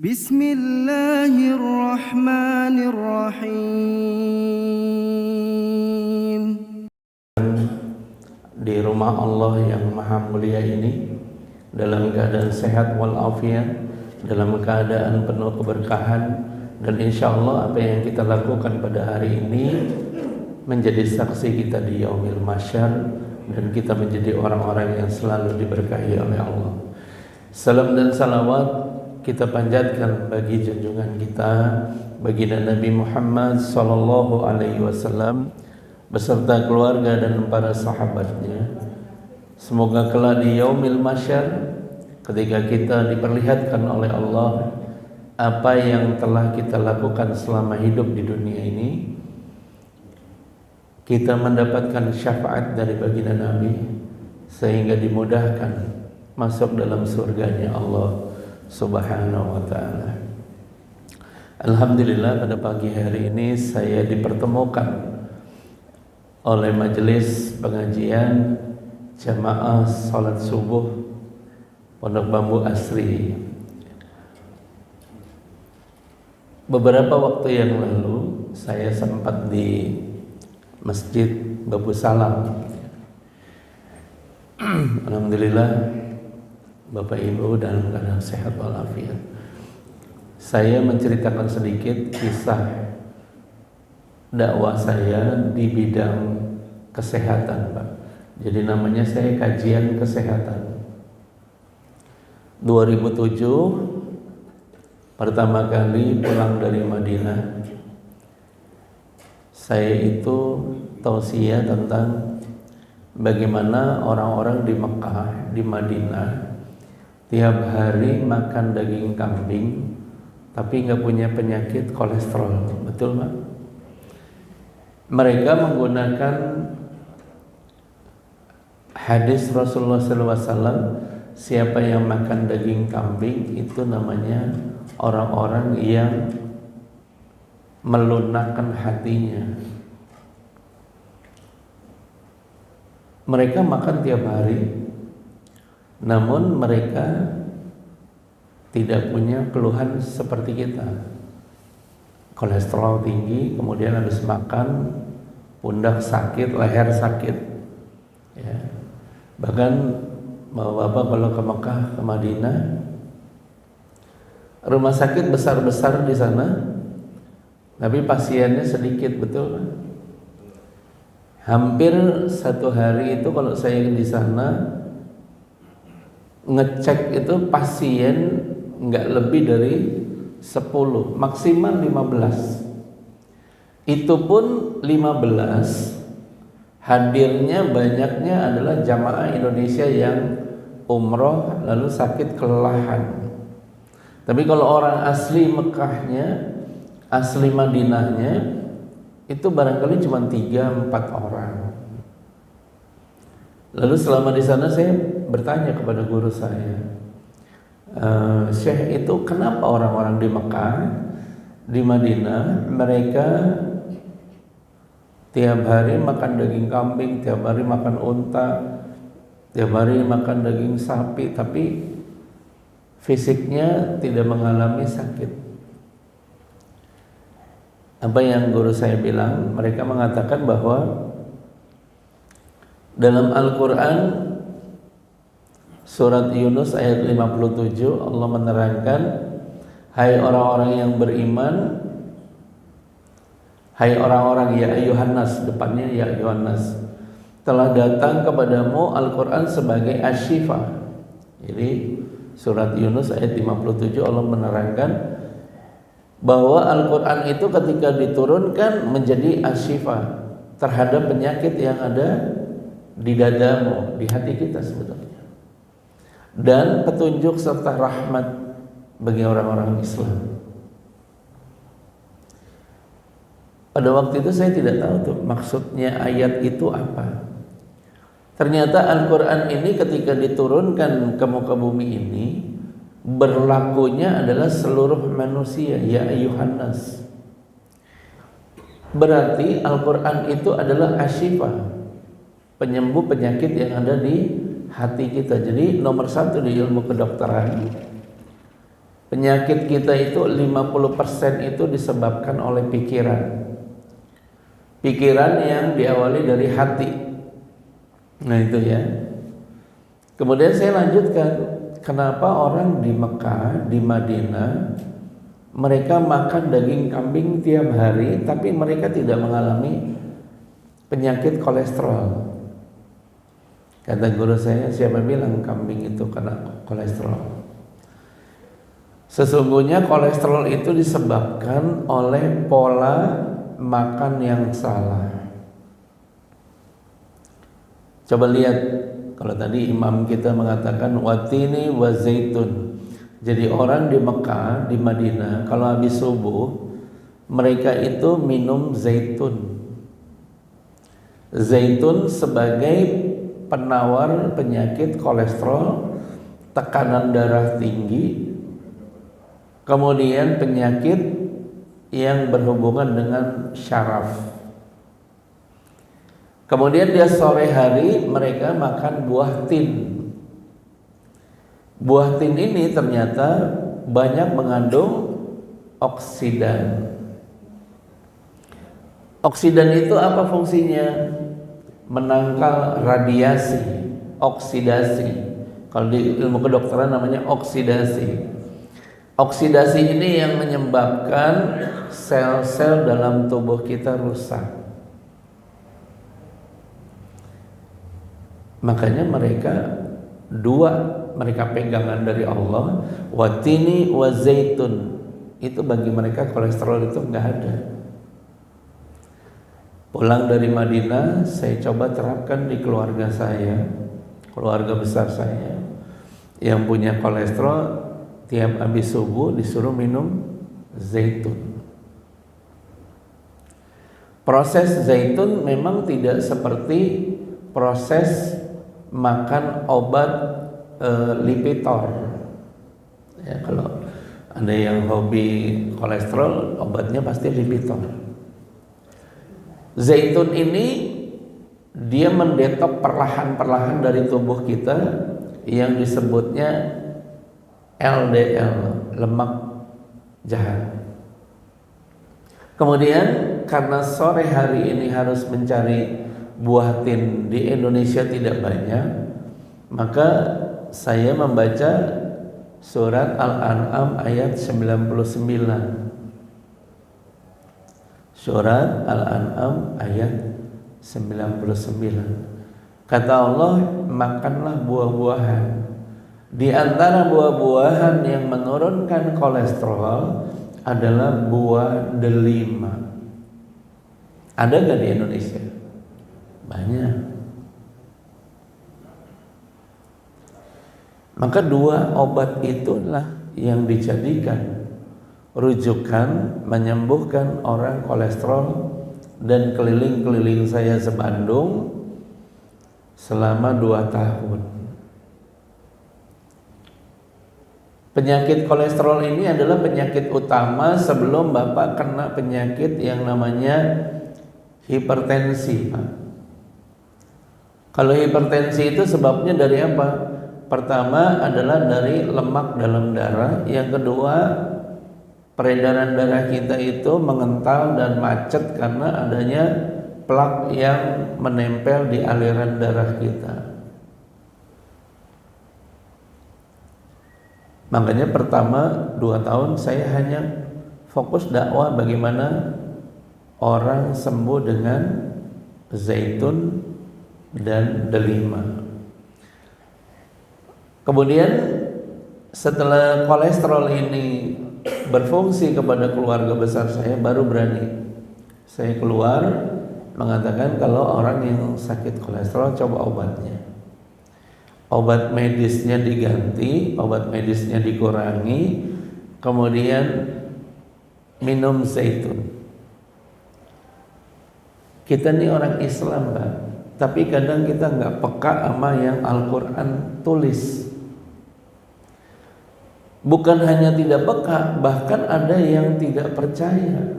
Bismillahirrahmanirrahim. Di rumah Allah yang maha mulia ini, dalam keadaan sehat walafiat, dalam keadaan penuh keberkahan, dan insya Allah apa yang kita lakukan pada hari ini menjadi saksi kita di yaumil mahsyar, dan kita menjadi orang-orang yang selalu diberkahi oleh Allah. Salam dan salawat kita panjatkan bagi junjungan kita, baginda Nabi Muhammad sallallahu alaihi wasallam beserta keluarga dan para sahabatnya. Semoga kelak di yaumil mahsyar, ketika kita diperlihatkan oleh Allah apa yang telah kita lakukan selama hidup di dunia ini, kita mendapatkan syafaat dari baginda Nabi sehingga dimudahkan masuk dalam surganya Allah Subhanahu wa ta'ala. Alhamdulillah, pada pagi hari ini saya dipertemukan oleh majelis pengajian jamaah salat subuh Pondok Bambu Asri. Beberapa waktu yang lalu saya sempat di Masjid Babu Salam. Alhamdulillah Bapak Ibu dalam keadaan sehat walafiat. Saya menceritakan sedikit kisah dakwah saya di bidang kesehatan, Pak. Jadi namanya saya kajian kesehatan. 2007 pertama kali pulang dari Madinah, saya itu tausiah tentang bagaimana orang-orang di Mekah, di Madinah tiap hari makan daging kambing tapi nggak punya penyakit kolesterol. Betul, Pak? Mereka menggunakan hadis Rasulullah SAW, siapa yang makan daging kambing itu namanya orang-orang yang melunakkan hatinya. Mereka makan tiap hari, namun mereka tidak punya keluhan seperti kita. Kolesterol tinggi, kemudian habis makan pundak sakit, leher sakit, ya. Bahkan Bapak kalau ke Mekah, ke Madinah, rumah sakit besar-besar di sana, tapi pasiennya sedikit, betul. Hampir satu hari itu kalau saya di sana ngecek itu pasien nggak lebih dari 10, maksimal 15. Itu pun 15 hadirnya banyaknya adalah jamaah Indonesia yang umroh lalu sakit kelelahan. Tapi kalau orang asli Mekahnya, asli Madinahnya, itu barangkali cuma 3-4 orang. Lalu selama di sana saya bertanya kepada guru saya, Syekh, itu kenapa orang-orang di Mekah, di Madinah, mereka tiap hari makan daging kambing, tiap hari makan unta, tiap hari makan daging sapi, tapi fisiknya tidak mengalami sakit? Apa yang guru saya bilang? Mereka mengatakan bahwa dalam Al-Quran surat Yunus ayat 57 Allah menerangkan, hai orang-orang yang beriman, hai orang-orang, ya ayyuhan nas, depannya ya ayyuhan nas, telah datang kepadamu Al-Quran sebagai asyifa. Jadi surat Yunus ayat 57 Allah menerangkan bahwa Al-Quran itu ketika diturunkan menjadi asyifa terhadap penyakit yang ada di dadamu, di hati kita sebetulnya, dan petunjuk serta rahmat bagi orang-orang Islam. Pada waktu itu saya tidak tahu tuh maksudnya ayat itu apa. Ternyata Al-Quran ini ketika diturunkan ke muka bumi ini berlakunya adalah seluruh manusia, ya ayyuhan nas. Berarti Al-Quran itu adalah asyifa, penyembuh penyakit yang ada di hati kita. Jadi nomor satu di ilmu kedokteran, Penyakit kita itu 50% itu disebabkan oleh pikiran. Pikiran yang diawali dari hati. Nah itu ya. Kemudian saya lanjutkan, kenapa orang di Mekah, di Madinah, mereka makan daging kambing tiap hari, tapi mereka tidak mengalami penyakit kolesterol. Kata guru saya, siapa bilang kambing itu kena kolesterol? Sesungguhnya kolesterol itu disebabkan oleh pola makan yang salah. Coba lihat, kalau tadi imam kita mengatakan watini wa zaitun. Jadi orang di Mekah, di Madinah, kalau habis subuh mereka itu minum zaitun. Zaitun sebagai penawar penyakit kolesterol, tekanan darah tinggi, kemudian penyakit yang berhubungan dengan syaraf. Kemudian dia sore hari mereka makan buah tin. Buah tin ini ternyata banyak mengandung oksidan. Oksidan itu apa fungsinya? Menangkal radiasi, oksidasi. Kalau di ilmu kedokteran namanya oksidasi. Oksidasi ini yang menyebabkan sel-sel dalam tubuh kita rusak. Makanya mereka pegangan dari Allah, watini wa zaitun. Itu bagi mereka kolesterol itu enggak ada. Pulang dari Madinah, saya coba terapkan di keluarga saya, keluarga besar saya yang punya kolesterol. Tiap habis subuh disuruh minum zaitun. Proses zaitun memang tidak seperti proses makan obat Lipitor. Ya, kalau ada yang hobi kolesterol, obatnya pasti Lipitor. Zaitun ini dia mendetok perlahan-perlahan dari tubuh kita yang disebutnya LDL, lemak jahat. Kemudian karena sore hari ini harus mencari buah tin di Indonesia tidak banyak, maka saya membaca surat Al-An'am ayat 99. Surat Al-An'am ayat 99. Kata Allah, makanlah buah-buahan. Di antara buah-buahan yang menurunkan kolesterol adalah buah delima. Ada gak di Indonesia? Banyak. Maka dua obat itulah yang dijadikan rujukan menyembuhkan orang kolesterol, dan keliling-keliling saya se-Bandung selama 2 tahun. Penyakit kolesterol ini adalah penyakit utama sebelum Bapak kena penyakit yang namanya hipertensi, Pak. Kalau hipertensi itu sebabnya dari apa? Pertama adalah dari lemak dalam darah. Yang kedua, peredaran darah kita itu mengental dan macet karena adanya plak yang menempel di aliran darah kita. Makanya pertama 2 tahun saya hanya fokus dakwah bagaimana orang sembuh dengan zaitun dan delima. Kemudian setelah kolesterol ini berfungsi kepada keluarga besar saya, baru berani saya keluar mengatakan kalau orang yang sakit kolesterol coba obatnya. Obat medisnya diganti, obat medisnya dikurangi, kemudian minum zaitun. Kita ini orang Islam, Pak, tapi kadang kita nggak peka sama yang Al-Quran tulis. Bukan hanya tidak peka, bahkan ada yang tidak percaya.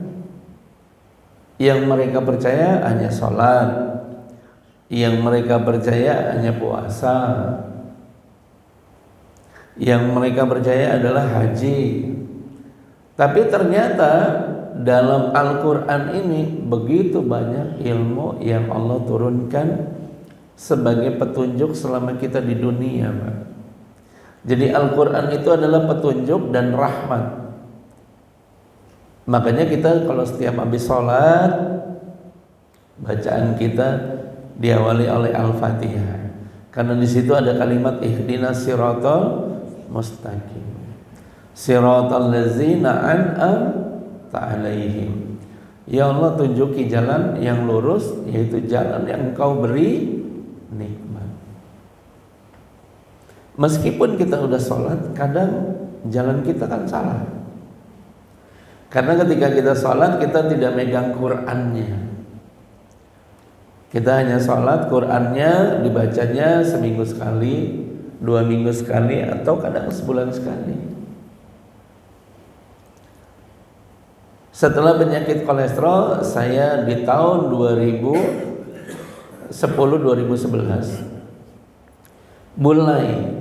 Yang mereka percaya hanya sholat, yang mereka percaya hanya puasa. yang mereka percaya adalah haji. Tapi ternyata dalam Al-Quran ini begitu banyak ilmu yang Allah turunkan sebagai petunjuk selama kita di dunia, Pak. Jadi Al-Quran itu adalah petunjuk dan rahmat. Makanya kita kalau setiap habis sholat, bacaan kita diawali oleh Al-Fatihah, karena di situ ada kalimat ihdinas siratal mustaqim, siratal ladzina an'amta alaihim. Ya Allah, tunjuki jalan yang lurus, yaitu jalan yang Engkau beri nikmat. Meskipun kita udah sholat, kadang jalan kita kan salah. Karena ketika kita sholat, kita tidak megang Qur'annya. Kita hanya sholat, Qur'annya dibacanya seminggu sekali, 2 minggu sekali, atau kadang sebulan sekali. Setelah penyakit kolesterol, saya di tahun 2010-2011 mulai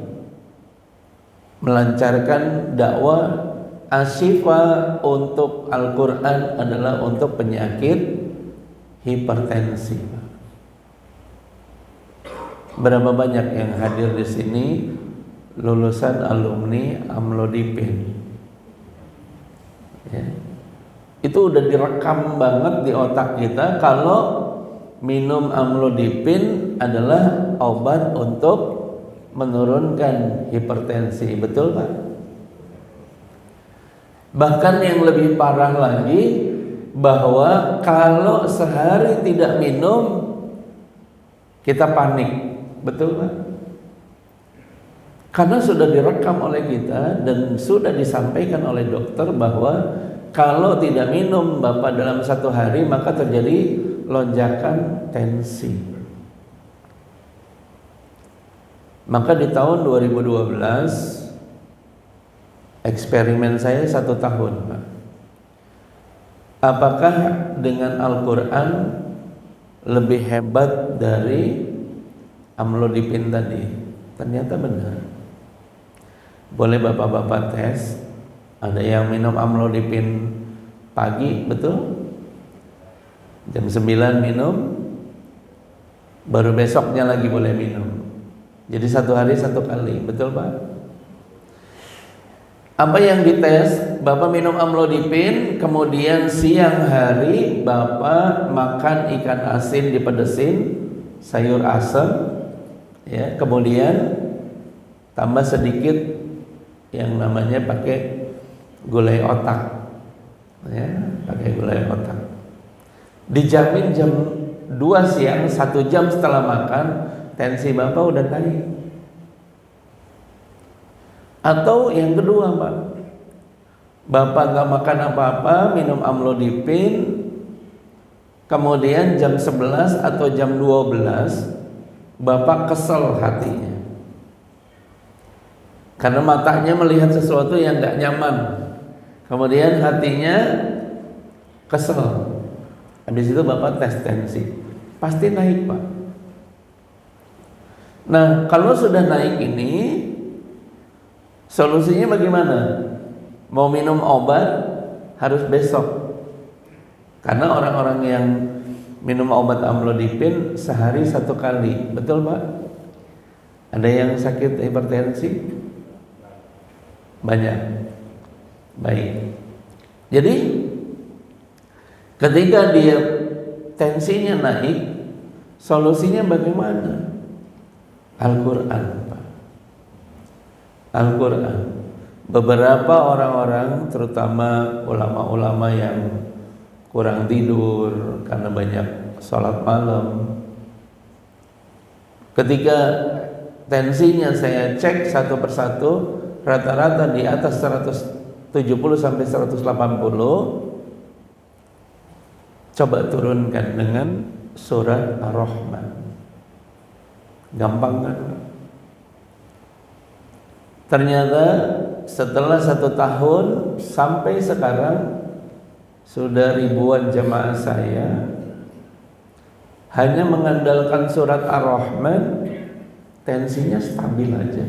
melancarkan dakwah Asyifa untuk Al-Quran adalah untuk penyakit hipertensi. Berapa banyak yang hadir di sini lulusan alumni amlodipin? Ya. Itu udah direkam banget di otak kita kalau minum amlodipin adalah obat untuk menurunkan hipertensi. Betul, Pak? Bahkan yang lebih parah lagi, bahwa kalau sehari tidak minum kita panik. Betul, Pak? Karena sudah direkam oleh kita dan sudah disampaikan oleh dokter bahwa kalau tidak minum Bapak dalam 1 hari maka terjadi lonjakan tensi. Maka di tahun 2012 eksperimen saya 1 tahun, Pak. Apakah dengan Al-Quran lebih hebat dari amlodipin tadi? Ternyata benar. Boleh bapak-bapak tes. Ada yang minum amlodipin pagi, betul? Jam 9 minum, baru besoknya lagi boleh minum. Jadi 1 hari 1 kali, betul, Pak? Apa yang dites? Bapak minum amlodipin, kemudian siang hari Bapak makan ikan asin dipedesin, sayur asam, ya, kemudian tambah sedikit yang namanya pakai gulai otak, ya, pakai gulai otak. Dijamin jam 2 siang, 1 jam setelah makan, tensi Bapak udah naik. Atau yang kedua, Pak, Bapak gak makan apa-apa, minum amlodipin, kemudian jam 11 atau jam 12 Bapak kesel hatinya karena matanya melihat sesuatu yang gak nyaman, kemudian hatinya kesel. Habis itu Bapak tes tensi, pasti naik, Pak. Nah, kalau sudah naik ini, solusinya bagaimana? Mau minum obat harus besok. Karena orang-orang yang minum obat amlodipin sehari 1 kali. Betul, Pak? Ada yang sakit hipertensi? Banyak. Baik. Jadi ketika dia tensinya naik, solusinya bagaimana? Al-Quran, Pak. Al-Quran. Beberapa orang-orang, terutama ulama-ulama yang kurang tidur karena banyak sholat malam, ketika tensinya saya cek satu persatu, rata-rata di atas 170 sampai 180, coba turunkan dengan surat Ar-Rahman. Gampang kan? Ternyata setelah 1 tahun sampai sekarang sudah ribuan jemaah saya hanya mengandalkan surat Ar-Rahman, tensinya stabil aja.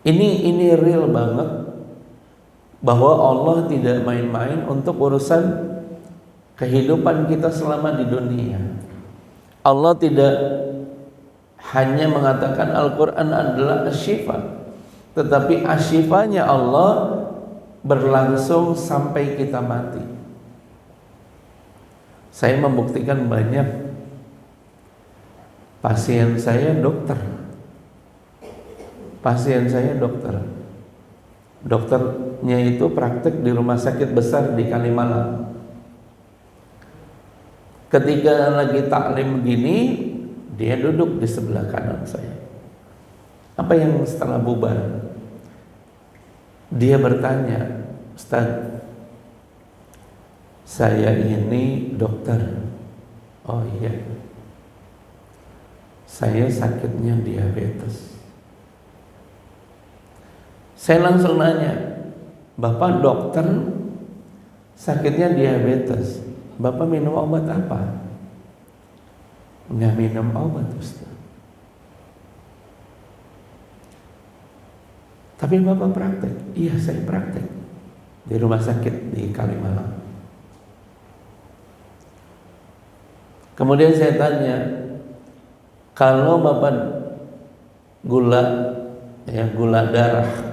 Ini real banget bahwa Allah tidak main-main untuk urusan kehidupan kita selama di dunia. Allah tidak hanya mengatakan Al-Quran adalah asyifa, tetapi asyifanya Allah berlangsung sampai kita mati. Saya membuktikan banyak pasien saya dokter. Pasien saya dokter. Dokternya itu praktek di rumah sakit besar di Kalimalang. Ketika lagi taklim begini, dia duduk di sebelah kanan saya. Apa yang setelah bubar? Dia bertanya, Ustaz, saya ini dokter. Oh iya, saya sakitnya diabetes. Saya langsung nanya, Bapak dokter, sakitnya diabetes, Bapak minum obat apa? Nggak minum obat, Ustaz. Tapi Bapak praktek? Iya, saya praktek di rumah sakit di Kalimalang. Kemudian saya tanya, kalau Bapak gula darah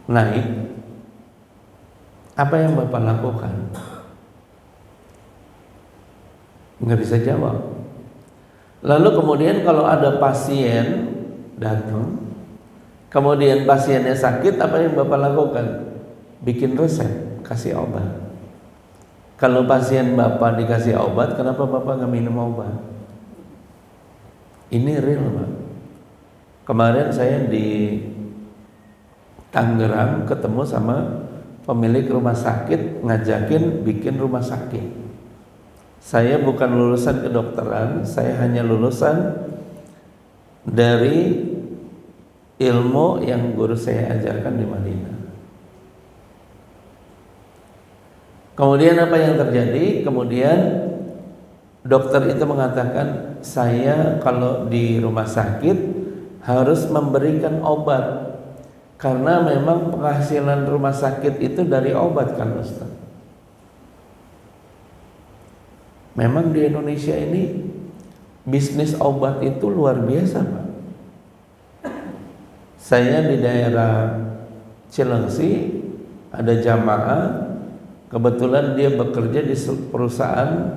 naik, apa yang Bapak lakukan? Nggak bisa jawab. Lalu kemudian kalau ada pasien datang, kemudian pasiennya sakit, apa yang Bapak lakukan? Bikin resep, kasih obat. Kalau pasien Bapak dikasih obat, kenapa Bapak nggak minum obat? Ini real, Pak. Kemarin saya di Tangerang ketemu sama pemilik rumah sakit, ngajakin bikin rumah sakit. Saya bukan lulusan kedokteran, saya hanya lulusan dari ilmu yang guru saya ajarkan di Madinah. Kemudian apa yang terjadi? Kemudian dokter itu mengatakan, saya kalau di rumah sakit harus memberikan obat, karena memang penghasilan rumah sakit itu dari obat kan Ustaz. Memang di Indonesia ini bisnis obat itu luar biasa, Pak. Saya di daerah Cilengsi ada jamaah, kebetulan dia bekerja di perusahaan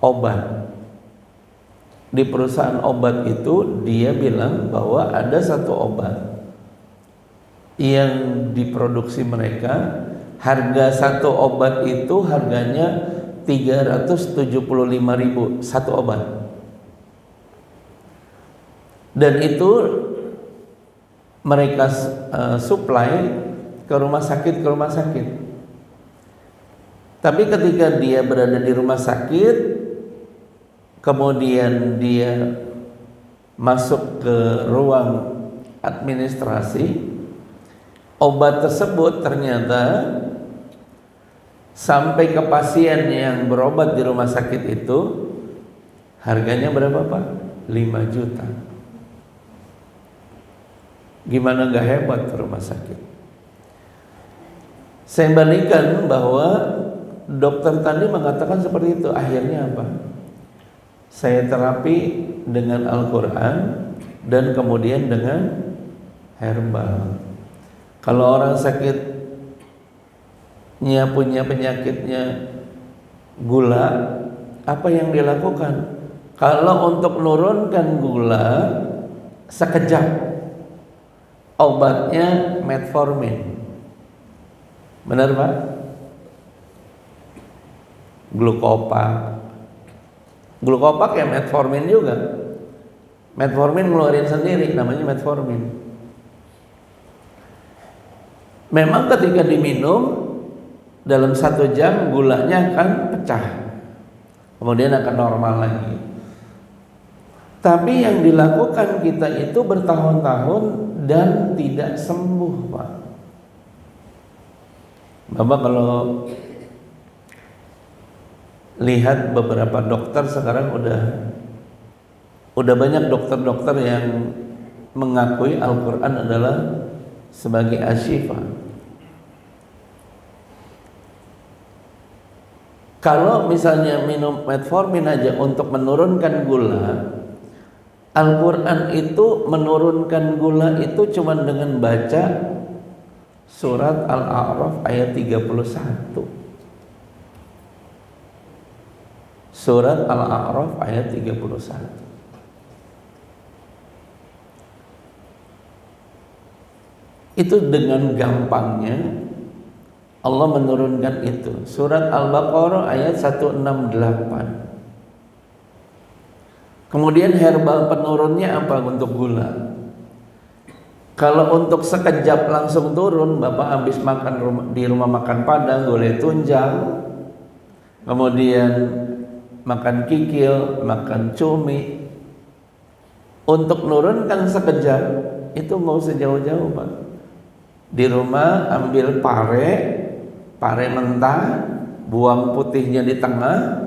obat. Di perusahaan obat itu dia bilang bahwa ada satu obat yang diproduksi mereka, harga satu obat itu harganya 375.000 satu obat. Dan itu mereka supply ke rumah sakit. Tapi ketika dia berada di rumah sakit, kemudian dia masuk ke ruang administrasi, obat tersebut ternyata sampai ke pasien yang berobat di rumah sakit itu harganya berapa, Pak? 5 juta. Gimana gak hebat rumah sakit? Saya balikan bahwa dokter tadi mengatakan seperti itu. Akhirnya apa? Saya terapi dengan Al-Quran dan kemudian dengan herbal. Kalau orang sakitnya punya penyakitnya gula, apa yang dilakukan? Kalau untuk menurunkan gula sekejap, obatnya metformin. Benar, Pak? Glukopak ya metformin juga. Metformin ngeluarin sendiri, namanya metformin. Memang ketika diminum dalam 1 jam gulanya akan pecah, kemudian akan normal lagi. Tapi yang dilakukan kita itu bertahun-tahun dan tidak sembuh, Pak. Bapak kalau lihat beberapa dokter sekarang udah banyak dokter-dokter yang mengakui Al-Quran adalah sebagai asyifa. Kalau misalnya minum metformin aja untuk menurunkan gula, Al-Quran itu menurunkan gula itu cuma dengan baca surat Al-A'raf ayat 31. Surat Al-A'raf ayat 31. Itu dengan gampangnya Allah menurunkan itu. Surat Al-Baqarah ayat 168. Kemudian herbal penurunnya apa untuk gula? Kalau untuk sekejap langsung turun, Bapak habis makan di rumah makan Padang, gulai tunjang, kemudian makan kikil, makan cumi, untuk nurunkan sekejap itu nggak usah jauh-jauh, Pak. Di rumah ambil pare mentah, buang putihnya di tengah,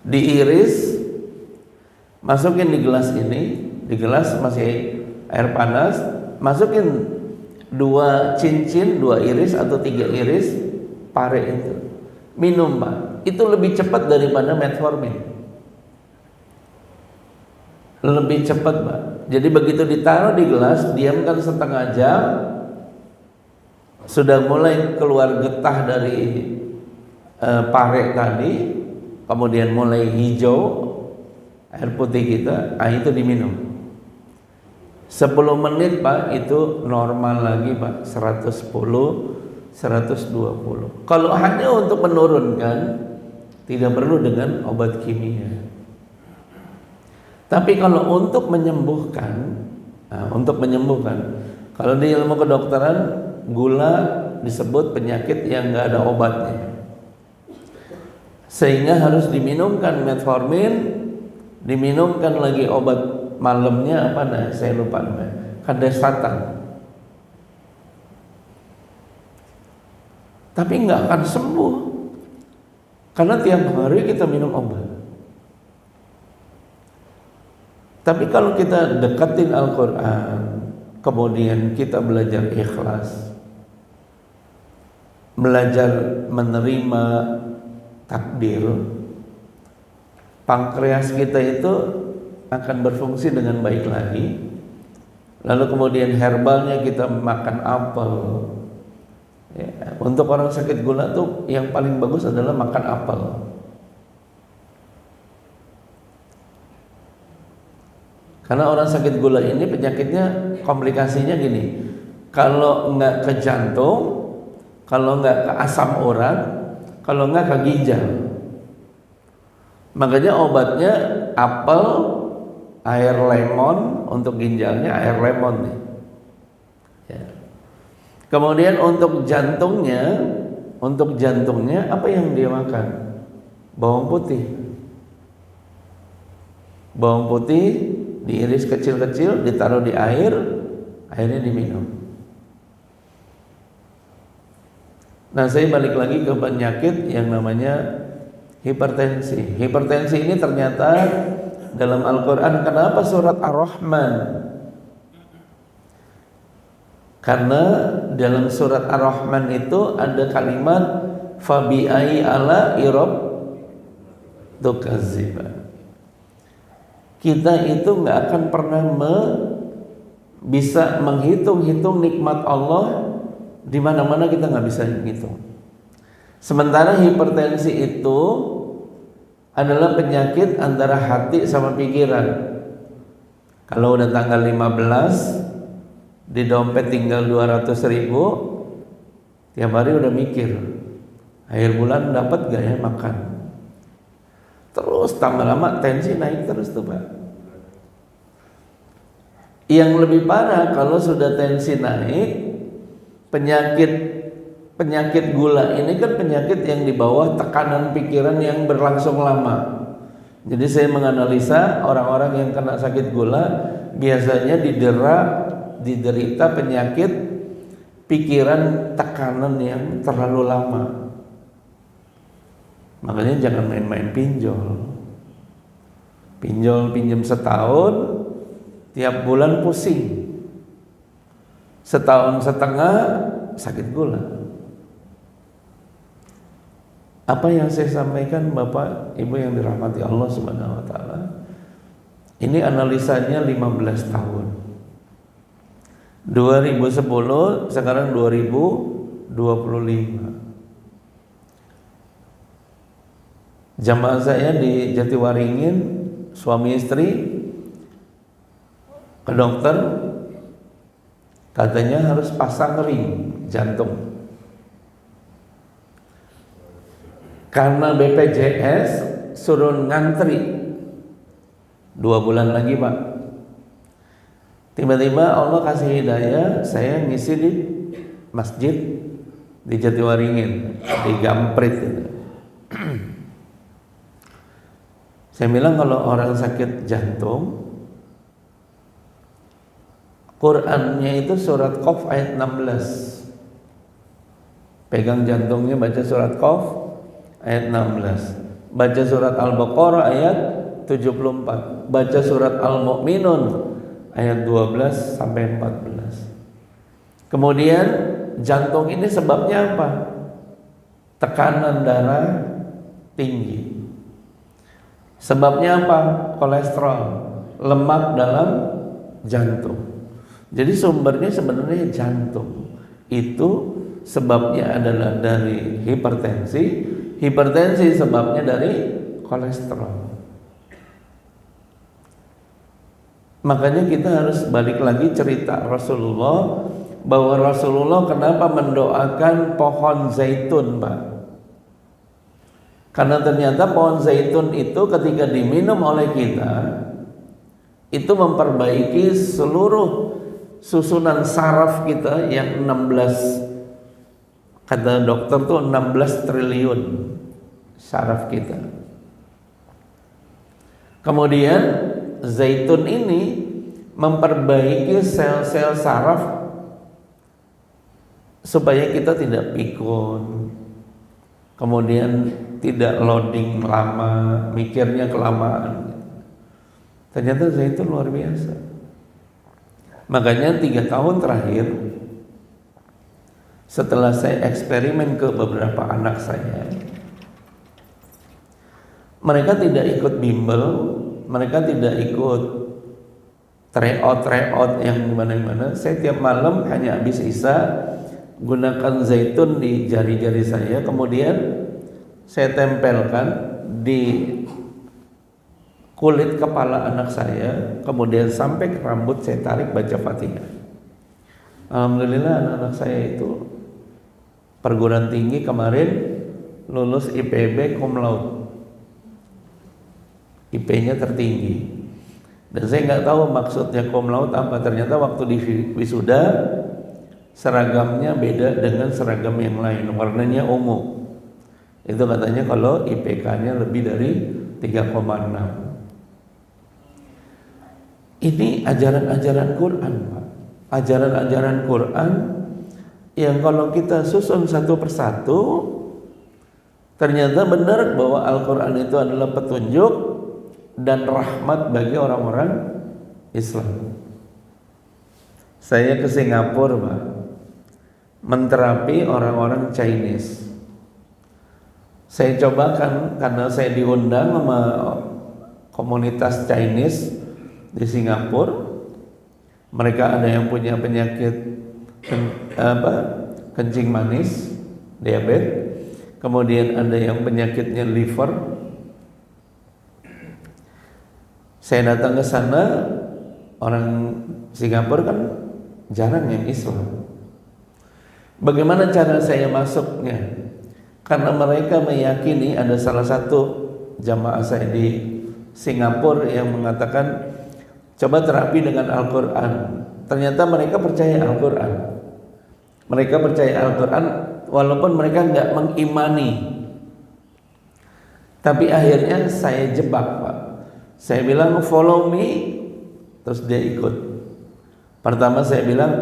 diiris, masukin di gelas ini, di gelas masih air panas, masukin 2 cincin, 2 iris atau 3 iris pare itu, minum, Pak. Itu lebih cepat daripada metformin, lebih cepat, Pak. Jadi begitu ditaruh di gelas, diamkan setengah jam, sudah mulai keluar getah dari pare tadi, kemudian mulai hijau air putih kita, itu diminum. 10 menit, Pak, itu normal lagi, Pak, 110, 120. Kalau hanya untuk menurunkan, tidak perlu dengan obat kimia. Tapi kalau untuk menyembuhkan, kalau di ilmu kedokteran, gula disebut penyakit yang nggak ada obatnya, sehingga harus diminumkan metformin, diminumkan lagi obat malamnya apa nah saya lupa namanya, kadestatan. Tapi nggak akan sembuh karena tiap hari kita minum obat. Tapi kalau kita deketin Al-Quran, kemudian kita belajar ikhlas, belajar menerima takdir, pankreas kita itu akan berfungsi dengan baik lagi. Lalu kemudian herbalnya kita makan apel. Ya, untuk orang sakit gula tuh yang paling bagus adalah makan apel. Karena orang sakit gula ini penyakitnya, komplikasinya gini, kalau nggak ke jantung, kalau nggak ke asam urat, kalau nggak ke ginjal. Makanya obatnya apel, air lemon untuk ginjalnya, air lemon nih. Ya. Kemudian untuk jantungnya apa yang dia makan? Bawang putih. Bawang putih diiris kecil-kecil, ditaruh di air, airnya diminum. Nah, saya balik lagi ke penyakit yang namanya hipertensi. Hipertensi ini ternyata dalam Al-Quran, kenapa surat Ar-Rahman? Karena dalam surat Ar-Rahman itu ada kalimat fabi'ai ala irob tukaziba. Kita itu nggak akan pernah bisa menghitung-hitung nikmat Allah, di mana-mana kita nggak bisa hitung. Sementara hipertensi itu adalah penyakit antara hati sama pikiran. Kalau udah tanggal 15, di dompet tinggal 200.000, tiap hari udah mikir, akhir bulan dapat gak ya makan. Terus tambah lama tensi naik terus tuh, Pak. Yang lebih parah kalau sudah tensi naik, penyakit gula ini kan penyakit yang di bawah tekanan pikiran yang berlangsung lama. Jadi saya menganalisa orang-orang yang kena sakit gula biasanya diderita penyakit pikiran tekanan yang terlalu lama. Makanya jangan main-main pinjol. Pinjol pinjam setahun, tiap bulan pusing, setahun setengah sakit gula. Apa yang saya sampaikan Bapak Ibu yang dirahmati Allah Subhanahu wa taala, ini analisanya 15 tahun. 2010 sekarang 2025. Jamaah saya di Jatiwaringin, suami istri ke dokter, katanya harus pasang ring jantung. Karena BPJS suruh ngantri 2 bulan lagi Pak. Tiba-tiba Allah kasih hidayah, saya ngisi di masjid di Jatiwaringin, di Gamprit. Saya bilang kalau orang sakit jantung, Qur'annya itu surat Qaf ayat 16. Pegang jantungnya baca surat Qaf ayat 16. Baca surat Al-Baqarah ayat 74. Baca surat Al-Mu'minun ayat 12 sampai 14. Kemudian jantung ini sebabnya apa? Tekanan darah tinggi. Sebabnya apa? Kolesterol, lemak dalam jantung. Jadi sumbernya sebenarnya jantung. Itu sebabnya adalah dari hipertensi. Hipertensi sebabnya dari kolesterol. Makanya kita harus balik lagi cerita Rasulullah, bahwa Rasulullah kenapa mendoakan pohon zaitun, Pak? Karena ternyata pohon zaitun itu ketika diminum oleh kita, itu memperbaiki seluruh susunan saraf kita yang 16, kata dokter tuh 16 triliun saraf kita. Kemudian zaitun ini memperbaiki sel-sel saraf supaya kita tidak pikun, kemudian tidak loading lama, mikirnya kelamaan. Ternyata zaitun luar biasa. Makanya 3 tahun terakhir, setelah saya eksperimen ke beberapa anak saya, mereka tidak ikut bimbel, mereka tidak ikut tryout yang dimana-mana. Saya tiap malam hanya habis isya gunakan zaitun di jari-jari saya, kemudian saya tempelkan di kulit kepala anak saya, kemudian sampai ke rambut saya tarik baca Fatihah. Alhamdulillah anak-anak saya itu perguruan tinggi kemarin lulus IPB cum laude, IP-nya tertinggi. Dan saya nggak tahu maksudnya cum laude apa. Ternyata waktu di wisuda seragamnya beda dengan seragam yang lain, warnanya ungu. Itu katanya kalau IPK-nya lebih dari 3,6. Ini ajaran-ajaran Quran, Pak. Ajaran-ajaran Quran yang kalau kita susun satu persatu, ternyata benar bahwa Al-Quran itu adalah petunjuk dan rahmat bagi orang-orang Islam. Saya ke Singapura, Pak, menterapi orang-orang Chinese. Saya cobakan karena saya diundang sama komunitas Chinese di Singapura. Mereka ada yang punya penyakit kencing manis, diabetes. Kemudian ada yang penyakitnya liver. Saya datang ke sana, orang Singapura kan jarang yang Islam. Bagaimana cara saya masuknya? Karena mereka meyakini, ada salah satu jamaah saya di Singapura yang mengatakan coba terapi dengan Al-Quran. Ternyata mereka percaya Al-Quran. Mereka percaya Al-Quran walaupun mereka nggak mengimani. Tapi akhirnya saya jebak, Pak. Saya bilang follow me, terus dia ikut. Pertama saya bilang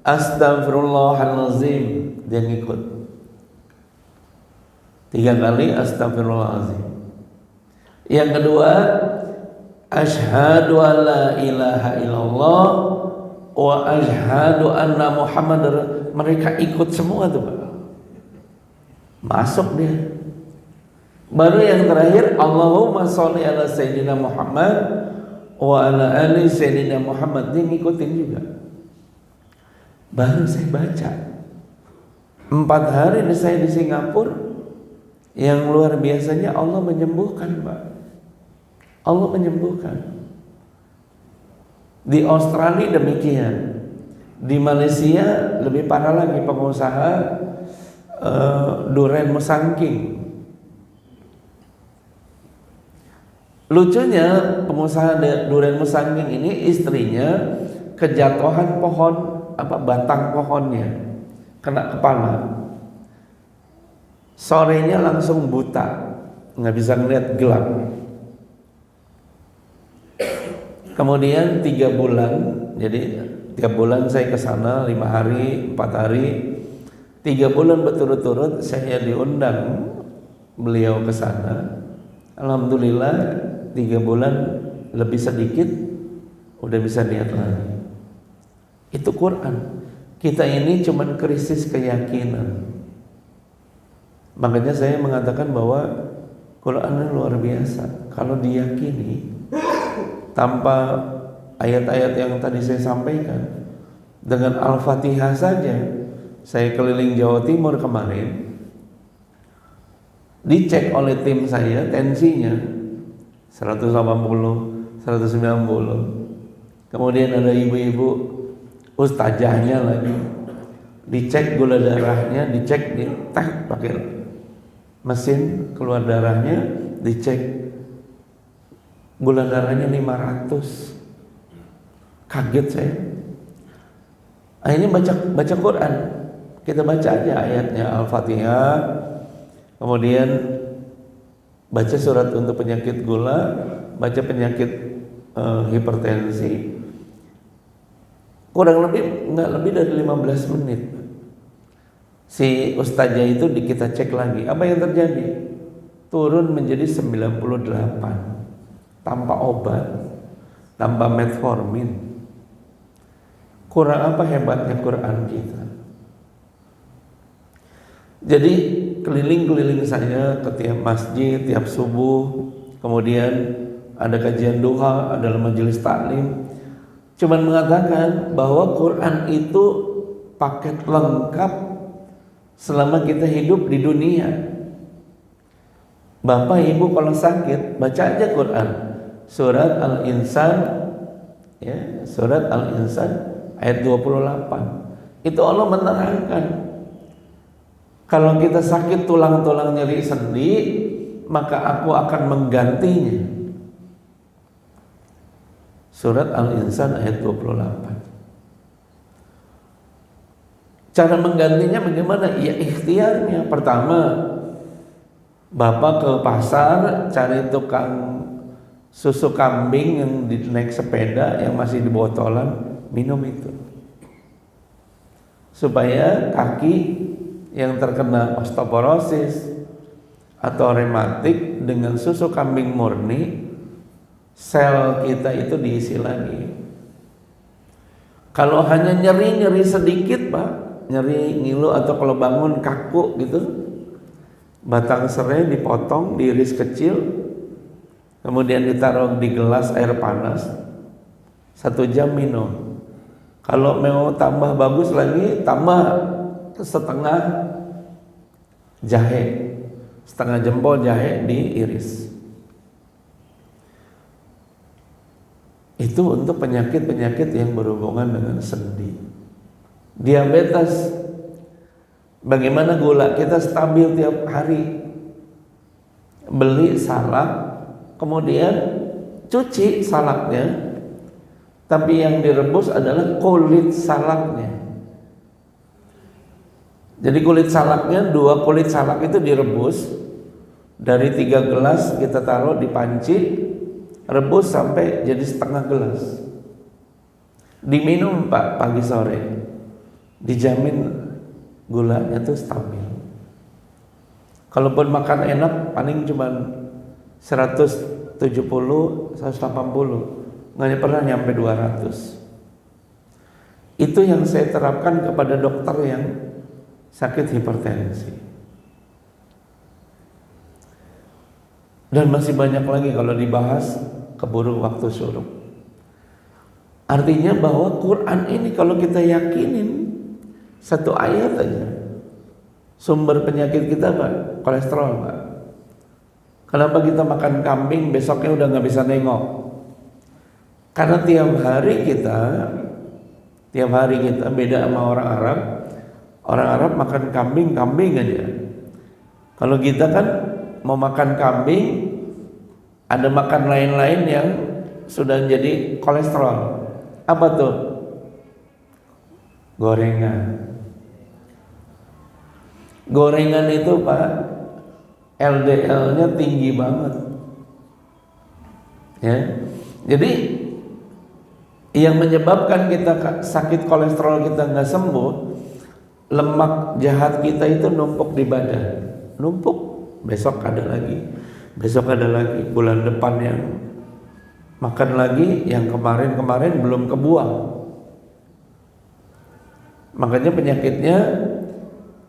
Astaghfirullahalazim, dia ngikut. 3 kali astagfirullahaladzim. Yang kedua, asyhadu an la ilaha illallah wa asyhadu anna Muhammadar, mereka ikut semua tuh Pak. Masuk dia. Baru yang terakhir Allahumma sholli ala sayyidina Muhammad wa ala ali sayyidina Muhammad, dia ngikutin juga. Baru saya baca. 4 hari saya di Singapura, yang luar biasanya Allah menyembuhkan Pak. Allah menyembuhkan. Di Australia demikian. Di Malaysia lebih parah lagi, pengusaha durian musangking. Lucunya pengusaha durian musangking ini istrinya kejatuhan pohon, batang pohonnya kena kepala. Sorenya langsung buta, nggak bisa ngeliat, gelap. Kemudian 3 bulan, jadi 3 bulan saya ke sana, 5 hari, 4 hari, 3 bulan berturut-turut saya diundang beliau ke sana. Alhamdulillah 3 bulan lebih sedikit udah bisa lihat lagi. Itu Quran. Kita ini cuman krisis keyakinan. Makanya saya mengatakan bahwa Quran luar biasa. Kalau diyakini tanpa ayat-ayat yang tadi saya sampaikan, dengan Al-Fatihah saja, saya keliling Jawa Timur kemarin, dicek oleh tim saya tensinya 180, 190. Kemudian ada ibu-ibu ustazahnya lagi, dicek gula darahnya, dicek di pakai mesin keluar darahnya, dicek gula darahnya 500. Kaget saya. Akhirnya baca Quran. Kita baca aja ayatnya Al-Fatihah. Kemudian baca surat untuk penyakit gula, baca penyakit hipertensi. Kurang lebih nggak lebih dari 15 menit. Si ustazah itu kita cek lagi. Apa yang terjadi? Turun menjadi 98 tanpa obat, tanpa metformin. Kurang apa hebatnya Quran kita? Jadi keliling-keliling saya ke tiap masjid, tiap subuh, kemudian ada kajian duha, ada majelis taklim, cuman mengatakan bahwa Quran itu paket lengkap selama kita hidup di dunia. Bapak Ibu kalau sakit, baca aja Quran, surat Al-Insan, ya, surat Al-Insan ayat 28. Itu Allah menerangkan, kalau kita sakit tulang-tulang nyeri sendi, maka aku akan menggantinya. Surat Al-Insan ayat 28. Cara menggantinya bagaimana? Ya ikhtiarnya. Pertama, Bapak ke pasar cari tukang susu kambing yang naik sepeda yang masih di botolan, minum itu. Supaya kaki yang terkena osteoporosis atau rematik dengan susu kambing murni, sel kita itu diisi lagi. Kalau hanya nyeri sedikit Pak, nyeri ngilu atau kalau bangun kaku gitu, batang serai dipotong, diiris kecil, kemudian ditaruh di gelas air panas, 1 jam minum. Kalau mau tambah bagus lagi, tambah setengah jahe, setengah jempol jahe diiris. Itu untuk penyakit-penyakit yang berhubungan dengan sendi. Diabetes, bagaimana gula kita stabil tiap hari. Beli salak, kemudian cuci salaknya, tapi yang direbus adalah kulit salaknya. Jadi kulit salaknya, 2 kulit salak itu direbus. Dari 3 gelas kita taruh di panci, rebus sampai jadi setengah gelas. Diminum Pak pagi sore. Dijamin gulanya tuh stabil. Kalaupun makan enak paling cuma 100 170, 180, nggak pernah nyampe 200. Itu yang saya terapkan kepada dokter yang sakit hipertensi. Dan masih banyak lagi kalau dibahas, keburu waktu suruh. Artinya bahwa Quran ini kalau kita yakinin satu ayat aja, sumber penyakit kita Pak, kolesterol Pak. Kenapa kita makan kambing besoknya udah nggak bisa nengok? Karena tiap hari kita beda sama orang Arab. Orang Arab makan kambing aja. Kalau kita kan mau makan kambing, ada makan lain-lain yang sudah jadi kolesterol. Apa tuh? Gorengan. Gorengan itu Pak, LDL-nya tinggi banget. Ya. Jadi yang menyebabkan kita sakit kolesterol kita nggak sembuh, lemak jahat kita itu numpuk di badan. Numpuk, besok ada lagi, bulan depan yang makan lagi, yang kemarin belum kebuang. Makanya penyakitnya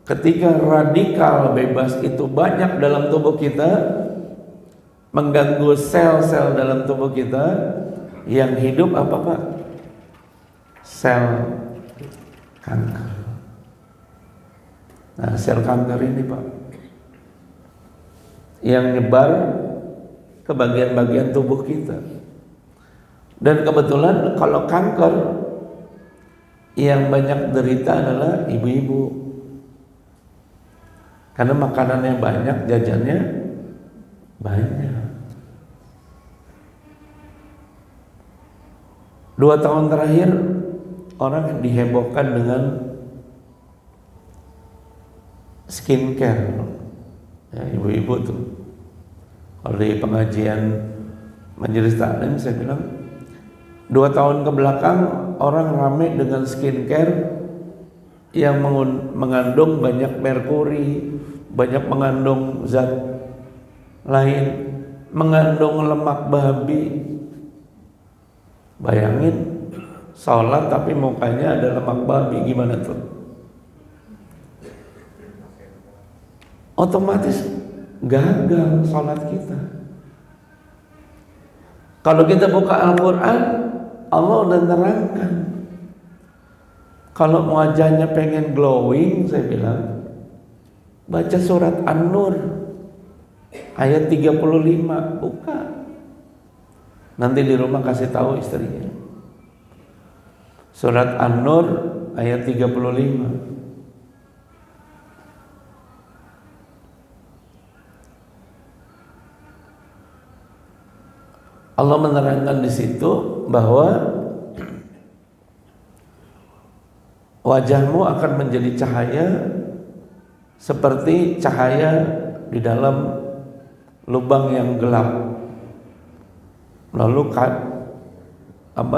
ketika radikal bebas itu banyak dalam tubuh kita, mengganggu sel-sel dalam tubuh kita, yang hidup apa Pak? Sel kanker. Nah, sel kanker ini Pak, yang nyebar ke bagian-bagian tubuh kita. Dan kebetulan kalau kanker yang banyak derita adalah ibu-ibu. Karena makanannya banyak, jajannya banyak. 2 tahun terakhir orang dihebohkan dengan skincare. Ya, ibu-ibu tuh. Kalau di pengajian majelis taklim saya bilang 2 tahun ke belakang orang ramai dengan skincare yang mengandung banyak merkuri, banyak mengandung zat lain, mengandung lemak babi. Bayangin sholat tapi mukanya ada lemak babi, gimana tuh? Otomatis gagal sholat kita. Kalau kita buka Al-Quran, Allah udah nerangkan. Kalau wajahnya pengen glowing, saya bilang baca surat An-Nur ayat 35, buka. Nanti di rumah kasih tahu istrinya. Surat An-Nur ayat 35. Allah menerangkan di situ bahwa wajahmu akan menjadi cahaya seperti cahaya di dalam lubang yang gelap. Lalu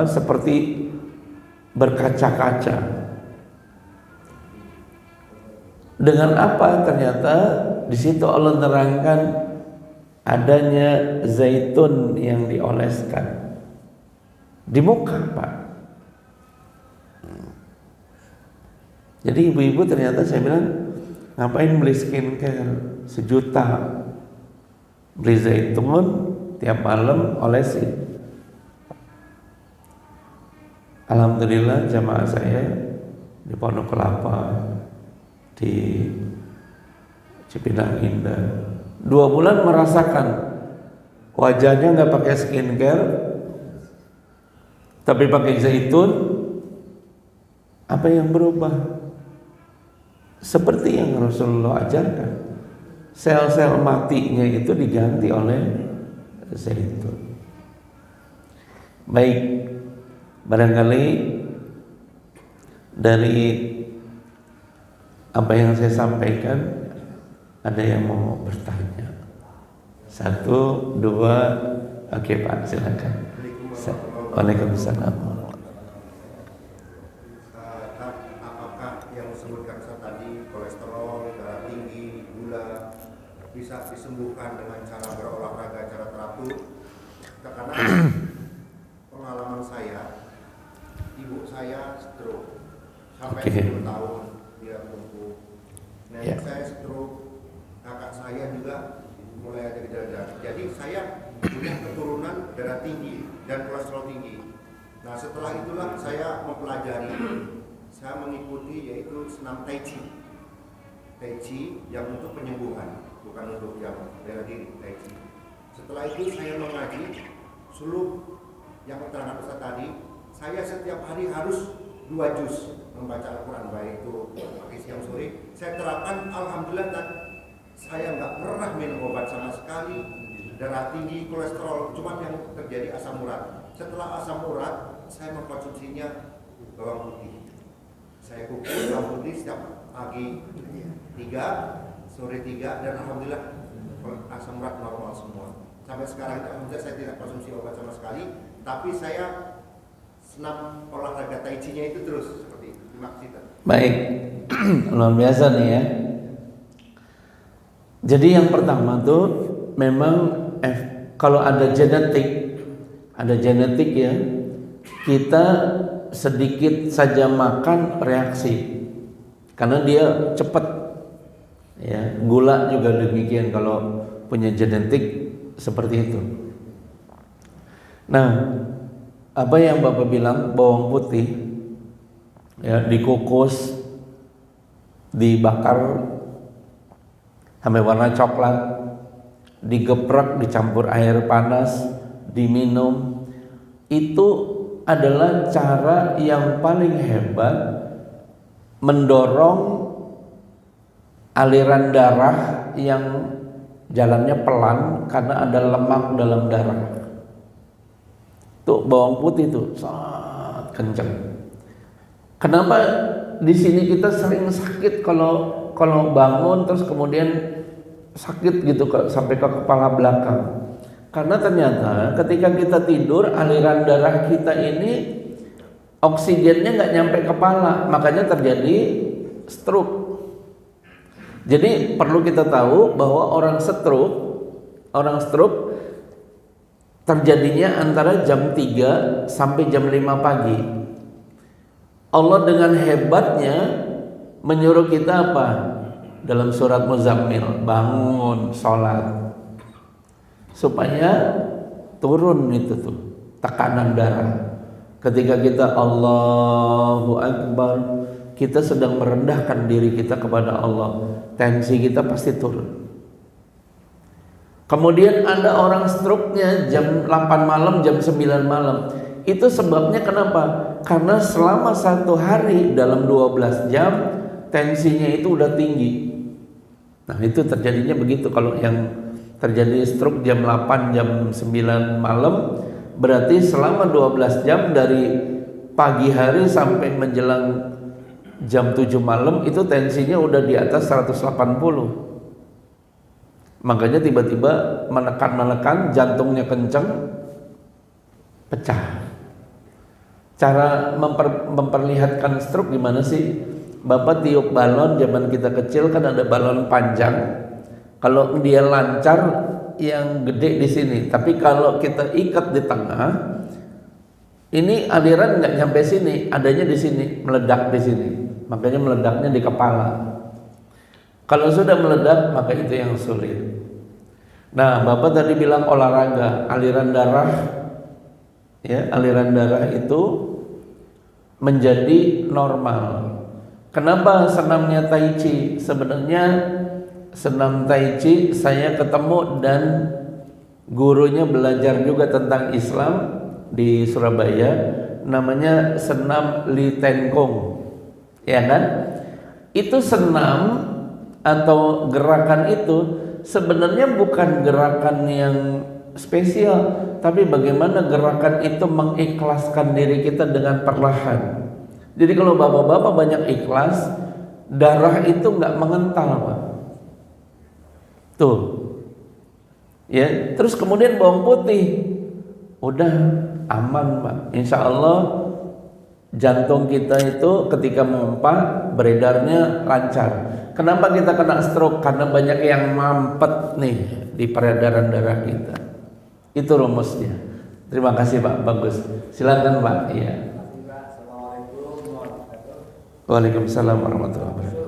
seperti berkaca-kaca. Dengan apa? Ternyata di situ Allah menerangkan adanya zaitun yang dioleskan di muka, Pak. Jadi ibu-ibu ternyata saya bilang, ngapain beli skincare 1 juta, beli zaitun tiap malam olesin. Alhamdulillah jamaah saya di Pondok Kelapa, di Cipinang Indah 2 bulan merasakan wajahnya nggak pakai skincare tapi pakai zaitun. Apa yang berubah? Seperti yang Rasulullah ajarkan, sel-sel matinya itu diganti oleh zaitun. Baik, barangkali dari apa yang saya sampaikan ada yang mau bertanya. 1, 2, oke Pak, silakan. Waalaikumsalam. Apakah yang disebutkan tadi, kolesterol, darah tinggi, gula, bisa disembuhkan dengan cara berolahraga, cara teratur? karena pengalaman saya, ibu saya stroke sampai 10 tahun dia lumpuh. Nenek saya stroke, kakak saya juga mulai ada gejala. Jadi saya punya keturunan darah tinggi dan kolesterol tinggi. Nah setelah itulah saya mempelajari, saya mengikuti yaitu senam Tai Chi yang untuk penyembuhan, bukan untuk yang bela diri, Tai Chi. Setelah itu saya mengaji seluruh yang keterangan Ustaz tadi. Saya setiap hari harus 2 juz membaca Al-Quran, baik itu pagi siang sore. Saya terapkan, alhamdulillah, dan saya nggak pernah minum obat sama sekali. Darah tinggi, kolesterol, cuma yang terjadi asam urat. Setelah asam urat, saya mengkonsumsinya bawang putih. Saya kukus bawang putih setiap pagi 3, sore 3, dan alhamdulillah asam urat normal semua. Sampai sekarang alhamdulillah saya tidak konsumsi obat sama sekali, tapi saya senam olahraga Tai Chi-nya itu terus seperti itu. Terima kasih. Baik, luar biasa nih ya. Jadi yang pertama tuh memang kalau ada genetik ya, kita sedikit saja makan reaksi karena dia cepat ya. Gula juga demikian kalau punya genetik seperti itu. Nah, apa yang Bapak bilang, bawang putih ya dikukus, dibakar sampai warna coklat, digeprek, dicampur air panas, diminum. Itu adalah cara yang paling hebat mendorong aliran darah yang jalannya pelan karena ada lemak dalam darah. Tuh bawang putih tuh sangat kencang. Kenapa di sini kita sering sakit kalau bangun terus kemudian sakit gitu sampai ke kepala belakang? Karena ternyata ketika kita tidur, aliran darah kita ini oksigennya nggak nyampe kepala, makanya terjadi stroke. Jadi perlu kita tahu bahwa orang stroke terjadinya antara jam 3 sampai jam 5 pagi. Allah dengan hebatnya menyuruh kita apa? Dalam surat Muzammil, bangun sholat supaya turun itu tuh tekanan darah. Ketika kita Allahu Akbar, kita sedang merendahkan diri kita kepada Allah, tensi kita pasti turun. Kemudian ada orang stroke-nya jam 8 malam, jam 9 malam. Itu sebabnya kenapa? Karena selama 1 hari dalam 12 jam tensinya itu udah tinggi. Nah itu terjadinya begitu. Kalau yang terjadi stroke jam 8, jam 9 malam, berarti selama 12 jam dari pagi hari sampai menjelang jam 7 malam itu tensinya udah di atas 180. Makanya tiba-tiba menekan, jantungnya kencang, pecah. Cara memperlihatkan stroke gimana sih? Bapak tiup balon, zaman kita kecil kan ada balon panjang. Kalau dia lancar, yang gede di sini. Tapi kalau kita ikat di tengah, ini aliran nggak nyampe sini, adanya di sini, meledak di sini. Makanya meledaknya di kepala. Kalau sudah meledak, maka itu yang sulit. Nah, Bapak tadi bilang olahraga, aliran darah, ya, aliran darah itu menjadi normal. Kenapa senamnya Tai Chi? Sebenarnya senam Tai Chi saya ketemu dan gurunya belajar juga tentang Islam di Surabaya, namanya senam Li Ten Kung, ya kan? Itu senam atau gerakan itu sebenarnya bukan gerakan yang spesial, tapi bagaimana gerakan itu mengikhlaskan diri kita dengan perlahan. Jadi kalau bapak-bapak banyak ikhlas, darah itu nggak mengental, Pak. Tuh, ya. Terus kemudian bawang putih, udah aman, Pak. Insya Allah jantung kita itu ketika memompa beredarnya lancar. Kenapa kita kena stroke? Karena banyak yang mampet nih di peredaran darah kita. Itu rumusnya. Terima kasih Pak, bagus. Silakan Pak. Iya. Waalaikumsalam warahmatullahi wabarakatuh.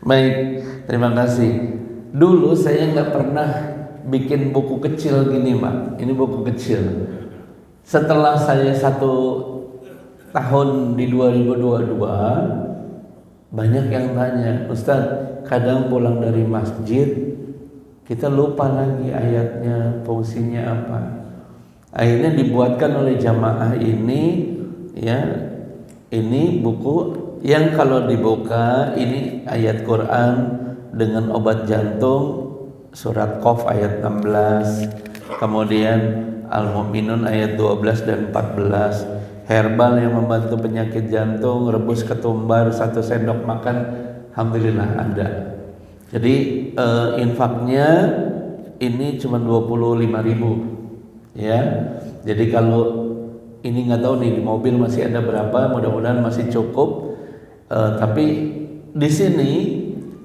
Baik, terima kasih. Dulu saya nggak pernah bikin buku kecil gini, Pak. Ini buku kecil. Setelah saya 1 tahun di 2022, banyak yang tanya, Ustaz, kadang pulang dari masjid kita lupa lagi ayatnya, fungsinya apa. Akhirnya dibuatkan oleh jamaah ini, ya, ini buku yang kalau dibuka ini ayat Quran dengan obat jantung, surat Qaf ayat 16, kemudian Al-Mu'minun ayat 12 dan 14, herbal yang membantu penyakit jantung, rebus ketumbar 1 sendok makan, alhamdulillah ada. Jadi infaknya ini cuma 25.000, ya. Jadi kalau ini nggak tahu nih di mobil masih ada berapa, mudah-mudahan masih cukup. Tapi di sini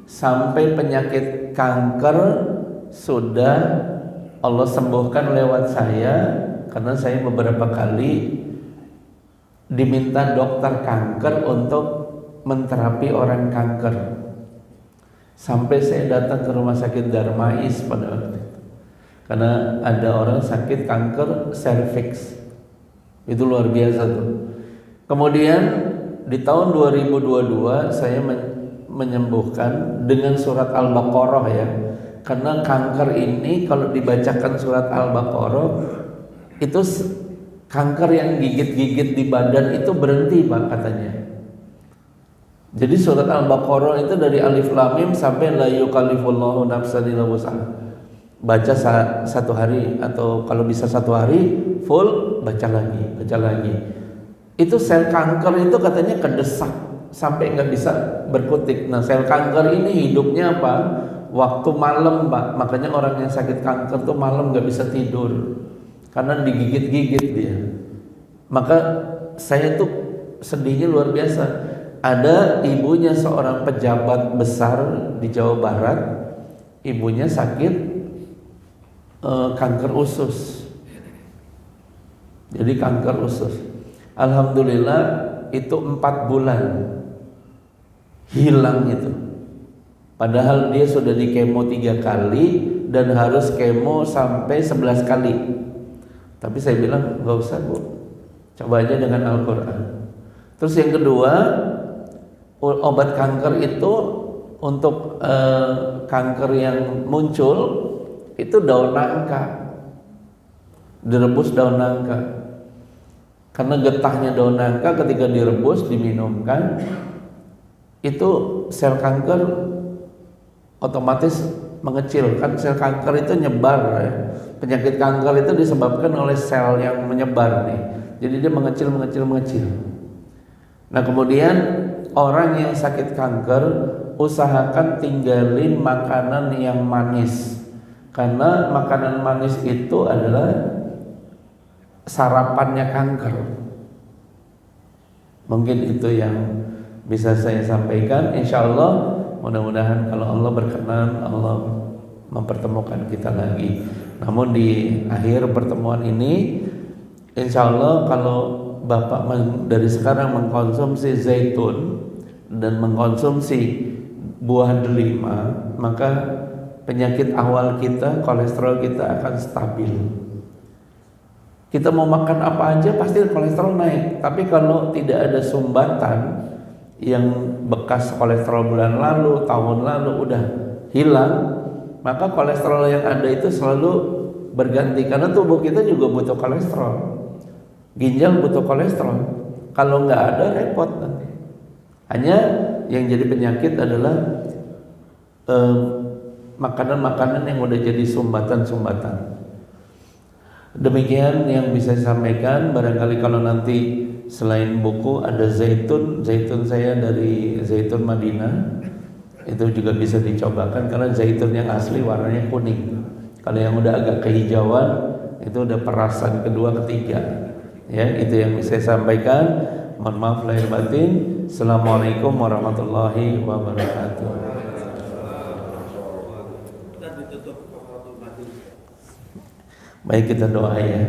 sampai penyakit kanker sudah Allah sembuhkan lewat saya, karena saya beberapa kali diminta dokter kanker untuk menterapi orang kanker. Sampai saya datang ke rumah sakit Darmais pada waktu itu, karena ada orang sakit kanker serviks, itu luar biasa tuh. Kemudian di tahun 2022 saya menyembuhkan dengan surat Al-Baqarah, ya. Karena kanker ini kalau dibacakan surat Al-Baqarah itu kanker yang gigit-gigit di badan itu berhenti, Pak, katanya. Jadi surat Al-Baqarah itu dari Alif Lam Mim sampai la yukallifullahu nafsan illa wus'aha. Baca 1 hari, atau kalau bisa 1 hari full, baca lagi. Itu sel kanker itu katanya kedesak sampai nggak bisa berkutik. Nah, sel kanker ini hidupnya apa? Waktu malam, Pak. Makanya orang yang sakit kanker tuh malam nggak bisa tidur karena digigit-gigit dia. Maka saya tuh sedihnya luar biasa. Ada ibunya seorang pejabat besar di Jawa Barat, ibunya sakit kanker usus. Jadi kanker usus. Alhamdulillah itu 4 bulan hilang itu. Padahal dia sudah di kemo 3 kali dan harus kemo sampai 11 kali. Tapi saya bilang gak usah, Bu, coba aja dengan Al-Quran. Terus yang kedua, obat kanker itu untuk kanker yang muncul itu daun nangka, direbus daun nangka. Karena getahnya daun nangka ketika direbus, diminumkan, itu sel kanker otomatis mengecil. Kan sel kanker itu nyebar, ya. Penyakit kanker itu disebabkan oleh sel yang menyebar nih. Jadi dia mengecil. Nah, kemudian orang yang sakit kanker usahakan tinggalin makanan yang manis, karena makanan manis itu adalah sarapannya kanker. Mungkin itu yang bisa saya sampaikan. Insya Allah, mudah-mudahan kalau Allah berkenan, Allah mempertemukan kita lagi. Namun di akhir pertemuan ini, insya Allah kalau Bapak dari sekarang mengkonsumsi zaitun dan mengkonsumsi buah delima, maka penyakit awal kita, kolesterol kita akan stabil. Kita mau makan apa aja pasti kolesterol naik. Tapi kalau tidak ada sumbatan, yang bekas kolesterol bulan lalu, tahun lalu udah hilang, maka kolesterol yang ada itu selalu berganti karena tubuh kita juga butuh kolesterol. Ginjal butuh kolesterol. Kalau nggak ada repot nanti. Hanya yang jadi penyakit adalah makanan-makanan yang udah jadi sumbatan-sumbatan. Demikian yang bisa saya sampaikan. Barangkali kalau nanti selain buku ada zaitun saya dari zaitun Madinah, itu juga bisa dicobakan karena zaitun yang asli warnanya kuning. Kalau yang udah agak kehijauan itu udah perasan kedua ketiga. Ya, itu yang bisa saya sampaikan. Mohon maaf lahir batin. Assalamualaikum warahmatullahi wabarakatuh. Baik, kita doa ya.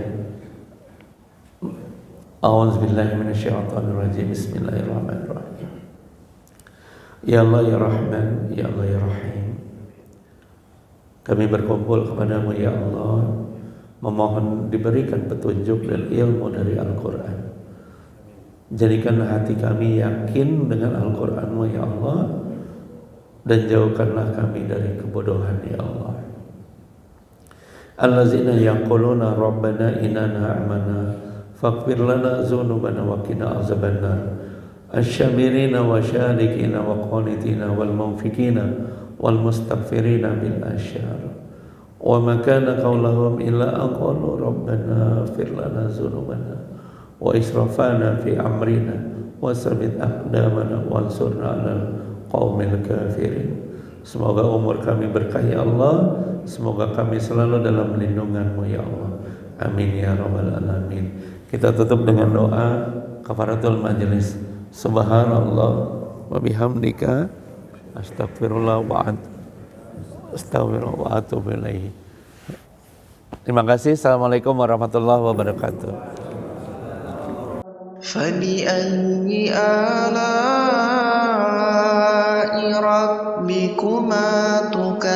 A'udzubillahi minasyaitonirrajim. Bismillahirrahmanirrahim. Ya Allah ya Rahman, ya Allah ya Rahim. Kami berkumpul kepadamu ya Allah, memohon diberikan petunjuk dan ilmu dari Al-Quran. Jadikanlah hati kami yakin dengan Al-Quranmu ya Allah, dan jauhkanlah kami dari kebodohan ya Allah. Allazina yaquluna rabbana inana amana faghfir lana dzunubana wa qina azabannar. Asy-syabirina wa syarikina wa qanitina wal munfikina wal mustaghfirina bil asyar. Wa ma kana qaulahum illa aqalu rabbana ighfir lana dzunubana wa israfana fi amrina wa tsabbit aqdamana wansurna 'alal qaumil kafirin. Semoga umur kami berkah ya Allah. Semoga kami selalu dalam lindungan-Mu ya Allah. Amin ya rabbal alamin. Kita tutup dengan doa kafaratul majelis. Subhanallah wa bihamdika astaghfirullah wa atubu ilaihi. Terima kasih. Assalamualaikum warahmatullahi wabarakatuh. فبأي آلاء ربكما تكذبان